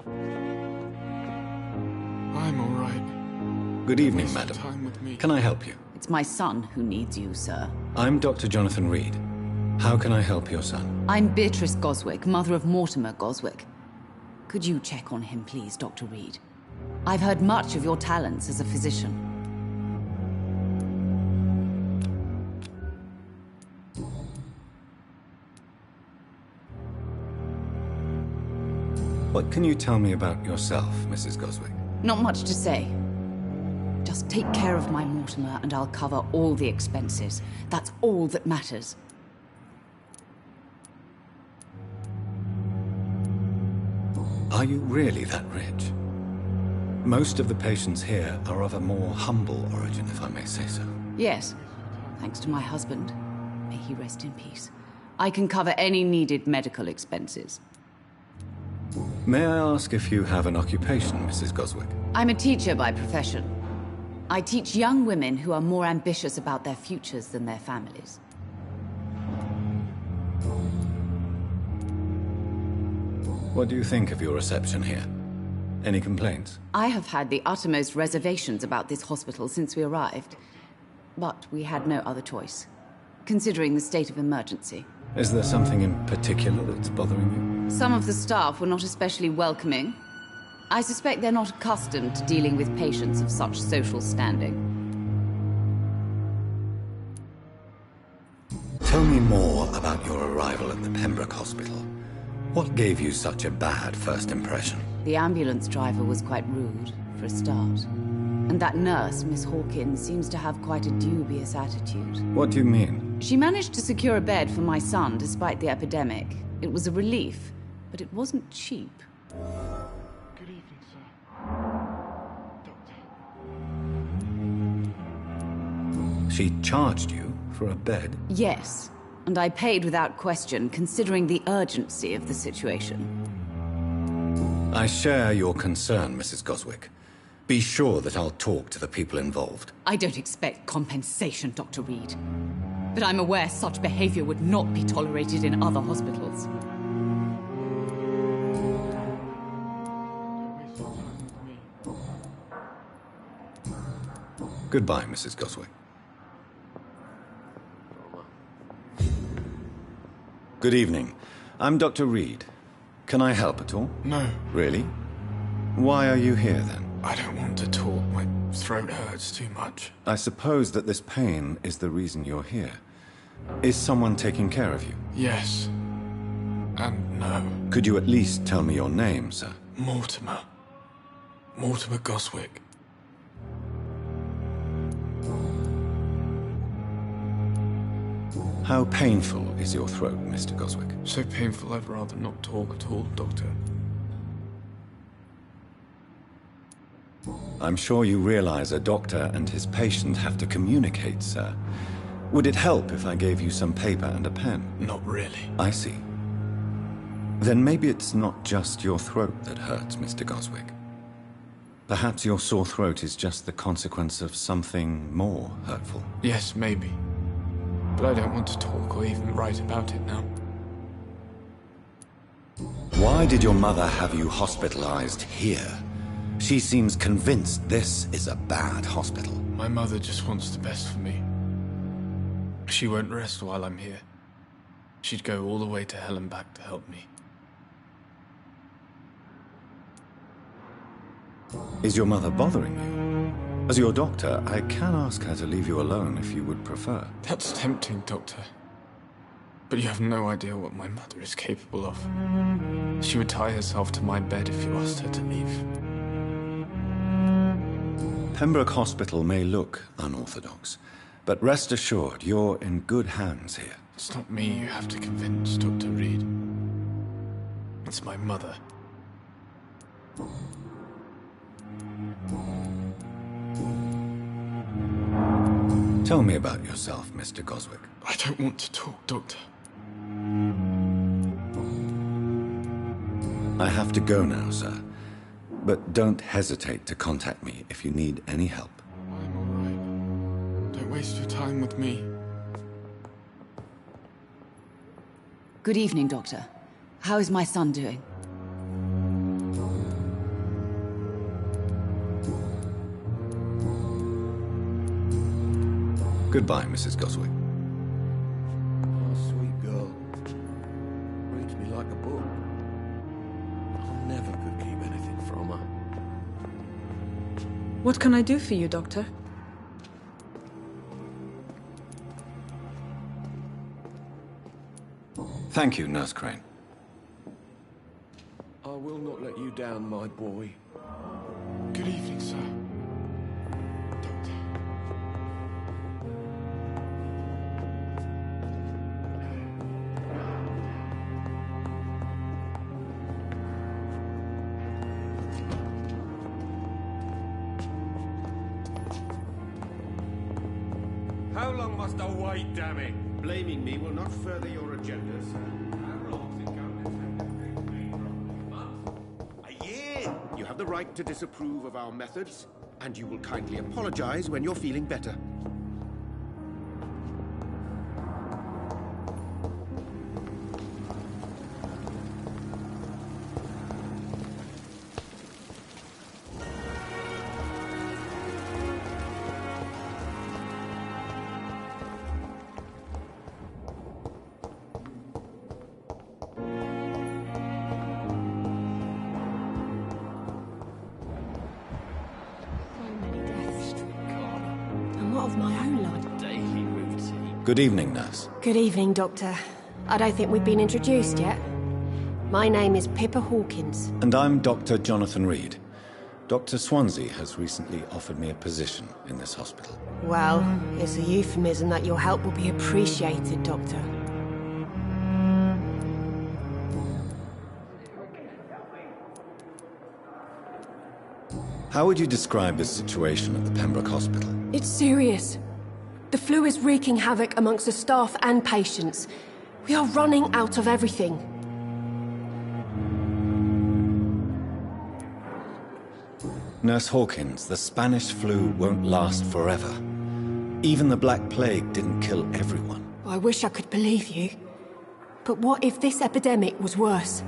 I'm all right. Good evening, Waste madam. time with me. Can I help you? It's my son who needs you, sir. I'm Dr. Jonathan Reed. How can I help your son? I'm Beatrice Goswick, mother of Mortimer Goswick. Could you check on him, please, Dr. Reed? I've heard much of your talents as a physician. What can you tell me about yourself, Mrs. Goswick? Not much to say. Just take care of my Mortimer and I'll cover all the expenses. That's all that matters. Are you really that rich? Most of the patients here are of a more humble origin, if I may say so. Yes, thanks to my husband. May he rest in peace. I can cover any needed medical expenses. May I ask if you have an occupation, Mrs. Goswick? I'm a teacher by profession. I teach young women who are more ambitious about their futures than their families. What do you think of your reception here? Any complaints? I have had the uttermost reservations about this hospital since we arrived. But we had no other choice, considering the state of emergency. Is there something in particular that's bothering you? Some of the staff were not especially welcoming. I suspect they're not accustomed to dealing with patients of such social standing. Tell me more about your arrival at the Pembroke Hospital. What gave you such a bad first impression? The ambulance driver was quite rude, for a start. And that nurse, Miss Hawkins, seems to have quite a dubious attitude. What do you mean? She managed to secure a bed for my son despite the epidemic. It was a relief, but it wasn't cheap. Good evening, sir. Doctor. She charged you for a bed? Yes, and I paid without question, considering the urgency of the situation. I share your concern, Mrs. Goswick. Be sure that I'll talk to the people involved. I don't expect compensation, Dr. Reed. But I'm aware such behavior would not be tolerated in other hospitals. Don't waste your time with me. Goodbye, Mrs. Goswick. Good evening. I'm Dr. Reed. Can I help at all? No, Really? Why are you here, then? I don't want to talk. My throat hurts too much. I suppose that this pain is the reason you're here. Is someone taking care of you? Yes. And no. Could you at least tell me your name, sir? Mortimer. Mortimer Goswick. How painful is your throat, Mr. Goswick? So painful I'd rather not talk at all, Doctor. I'm sure you realize a doctor and his patient have to communicate, sir. Would it help if I gave you some paper and a pen? Not really. I see. Then maybe it's not just your throat that hurts, Mr. Goswick. Perhaps your sore throat is just the consequence of something more hurtful. Yes, maybe. But I don't want to talk or even write about it now. Why did your mother have you hospitalized here? She seems convinced this is a bad hospital. My mother just wants the best for me. She won't rest while I'm here. She'd go all the way to hell and back to help me. Is your mother bothering you? As your doctor, I can ask her to leave you alone if you would prefer. That's tempting, Doctor. But you have no idea what my mother is capable of. She would tie herself to my bed if you asked her to leave. Pembroke Hospital may look unorthodox, but rest assured you're in good hands here. It's not me you have to convince, Dr. Reed. It's my mother. Tell me about yourself, Mr. Goswick. I don't want to talk, Doctor. I have to go now, sir. But don't hesitate to contact me if you need any help. I'm all right. Don't waste your time with me. Good evening, Doctor. How is my son doing? Goodbye, Mrs. Goswick. Oh, sweet girl. Reads me like a book. I never could keep anything from her. What can I do for you, Doctor? Thank you, Nurse Crane. I will not let you down, my boy. Good evening, sir. Doctor. How long must I wait, damn it? Blaming me will not further your agendas. A year! You have the right to disapprove of our methods, and you will kindly apologize when you're feeling better. Of my own life. Daily routine. Good evening, Nurse. Good evening, Doctor. I don't think we've been introduced yet. My name is Pippa Hawkins. And I'm Dr. Jonathan Reed. Dr. Swansea has recently offered me a position in this hospital. Well, it's a euphemism that your help will be appreciated, Doctor. How would you describe the situation at the Pembroke Hospital? It's serious. The flu is wreaking havoc amongst the staff and patients. We are running out of everything. Nurse Hawkins, the Spanish flu won't last forever. Even the Black Plague didn't kill everyone. I wish I could believe you. But what if this epidemic was worse?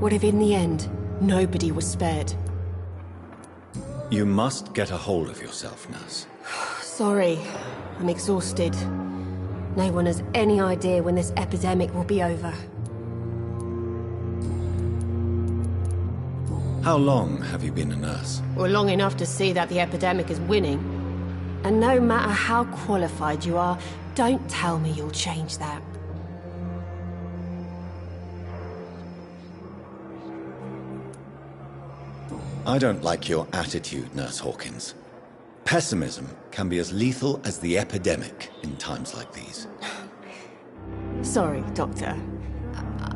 What if in the end, nobody was spared? You must get a hold of yourself, Nurse. Sorry, I'm exhausted. No one has any idea when this epidemic will be over. How long have you been a nurse? Well, long enough to see that the epidemic is winning. And no matter how qualified you are, don't tell me you'll change that. I don't like your attitude, Nurse Hawkins. Pessimism can be as lethal as the epidemic in times like these. Sorry, Doctor.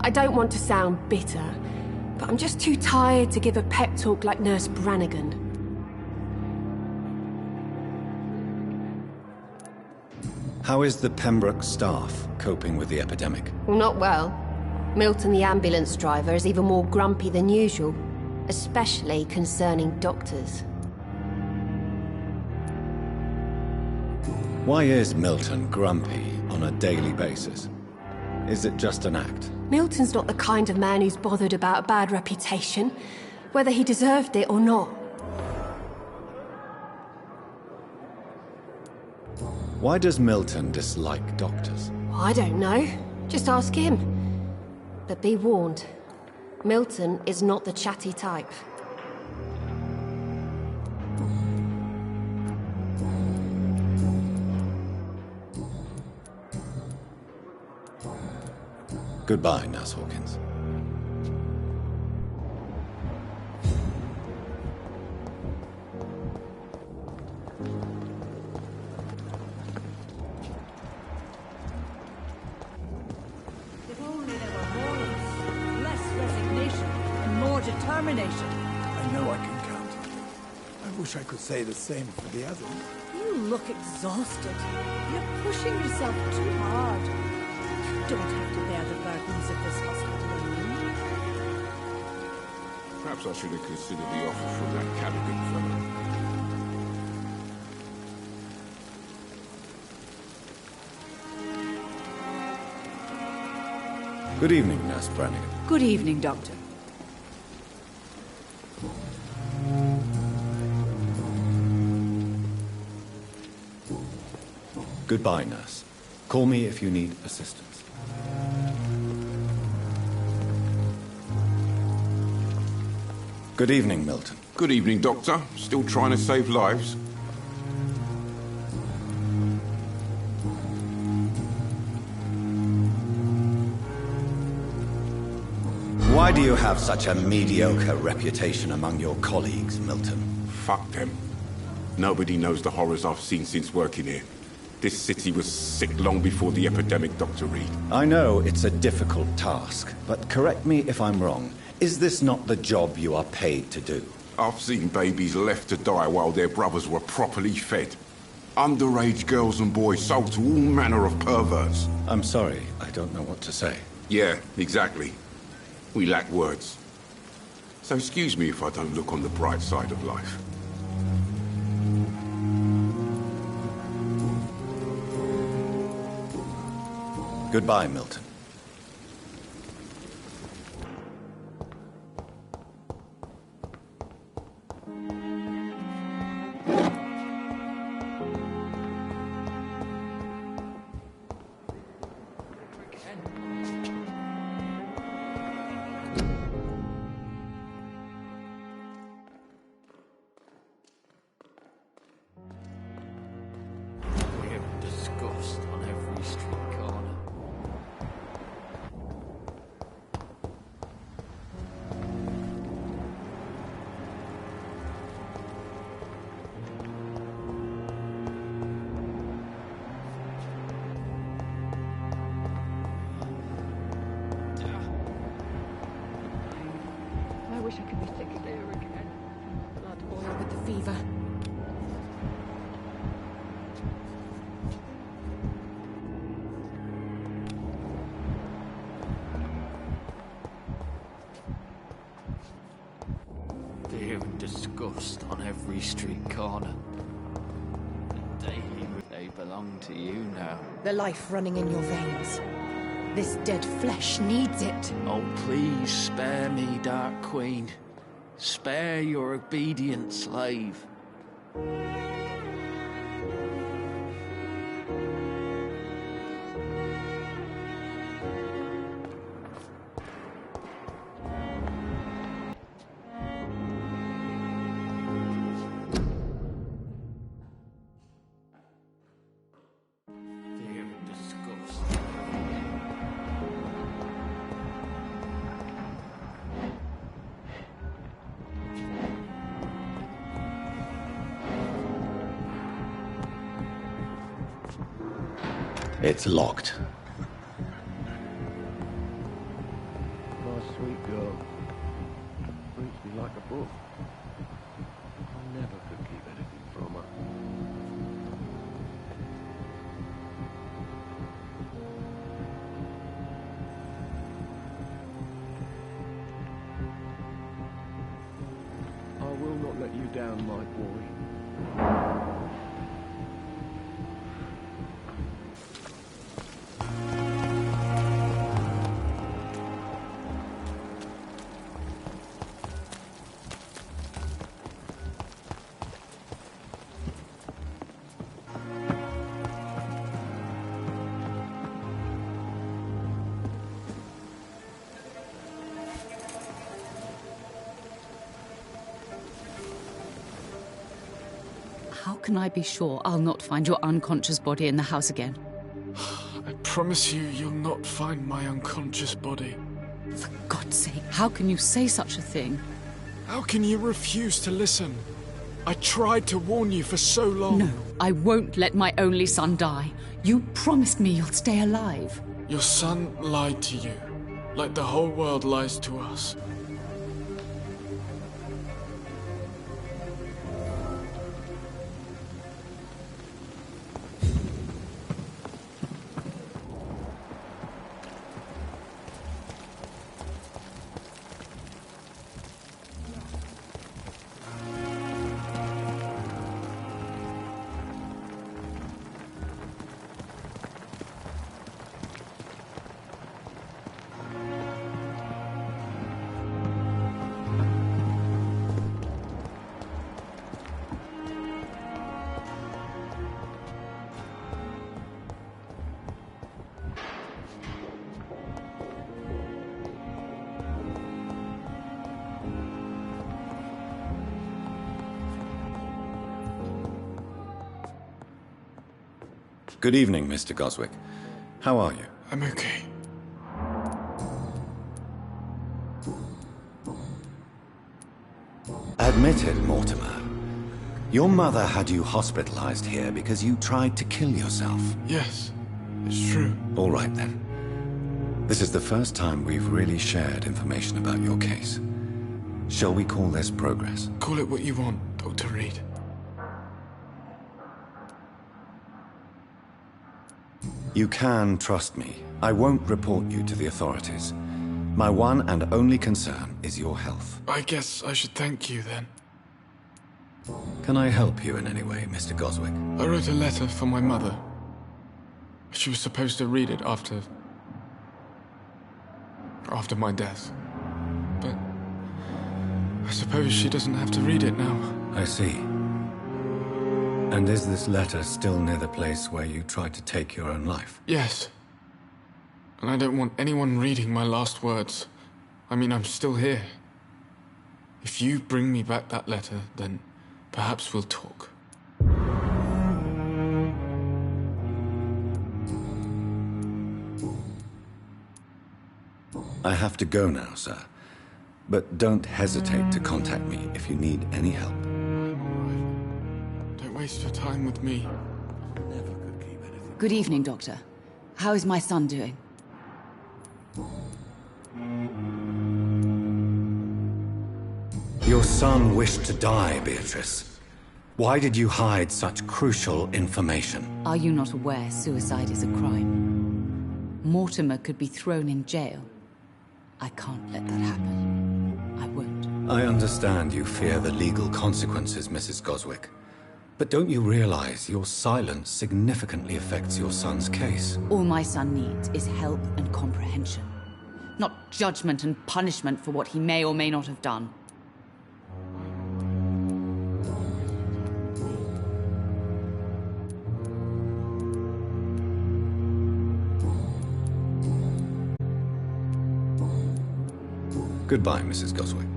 I don't want to sound bitter, but I'm just too tired to give a pep talk like Nurse Brannigan. How is the Pembroke staff coping with the epidemic? Well, not well. Milton, the ambulance driver, is even more grumpy than usual, especially concerning doctors. Why is Milton grumpy on a daily basis? Is it just an act? Milton's not the kind of man who's bothered about a bad reputation, whether he deserved it or not. Why does Milton dislike doctors? I don't know. Just ask him. But be warned, Milton is not the chatty type. Goodbye, Nurse Hawkins. If only there were more of us, less resignation, and more determination. I know I can count on you. I wish I could say the same for the others. You look exhausted. You're pushing yourself too hard. You don't have to bear the burdens of this hospital alone. Perhaps I should have considered the offer from that candidate fellow. Good evening, Nurse Brannigan. Good evening, Doctor. Goodbye, nurse. Call me if you need assistance. Good evening, Milton. Good evening, Doctor. Still trying to save lives? Why do you have such a mediocre reputation among your colleagues, Milton? Fuck them. Nobody knows the horrors I've seen since working here. This city was sick long before the epidemic, Dr. Reed. I know it's a difficult task, but correct me if I'm wrong. Is this not the job you are paid to do? I've seen babies left to die while their brothers were properly fed. Underage girls and boys sold to all manner of perverts. I'm sorry, I don't know what to say. Yeah, exactly. We lack words. So excuse me if I don't look on the bright side of life. Goodbye, Milton. Disgust on every street corner. I wish I could be sick of there again. Blood boil with the fever. Fear and disgust on every street corner. The daily, they belong to you now. The life running in your veins. This dead flesh needs it. Oh, please spare me, Dark Queen. Spare your obedient slave. Fear and disgust. It's locked. My sweet girl. Reads me like a book. I never could keep anything from her. I will not let you down, my boy. How can I be sure I'll not find your unconscious body in the house again? I promise you, you'll not find my unconscious body. For God's sake, how can you say such a thing? How can you refuse to listen? I tried to warn you for so long. No, I won't let my only son die. You promised me you'll stay alive. Your son lied to you, like the whole world lies to us. Good evening, Mr. Goswick. How are you? I'm okay. Admit it, Mortimer. Your mother had you hospitalized here because you tried to kill yourself. Yes, it's true. All right, then. This is the first time we've really shared information about your case. Shall we call this progress? Call it what you want, Dr. Reed. You can trust me. I won't report you to the authorities. My one and only concern is your health. I guess I should thank you then. Can I help you in any way, Mr. Goswick? I wrote a letter for my mother. She was supposed to read it after my death. But I suppose she doesn't have to read it now. I see. And is this letter still near the place where you tried to take your own life? Yes. And I don't want anyone reading my last words. I mean, I'm still here. If you bring me back that letter, then perhaps we'll talk. I have to go now, sir. But don't hesitate to contact me if you need any help. I'm all right. Don't waste your time with me. Never could keep anything. Good evening, Doctor. How is my son doing? Your son wished to die, Beatrice. Why did you hide such crucial information? Are you not aware suicide is a crime? Mortimer could be thrown in jail. I can't let that happen. I won't. I understand you fear the legal consequences, Mrs. Goswick. But don't you realize your silence significantly affects your son's case? All my son needs is help and comprehension. Not judgment and punishment for what he may or may not have done. Goodbye, Mrs. Goswick.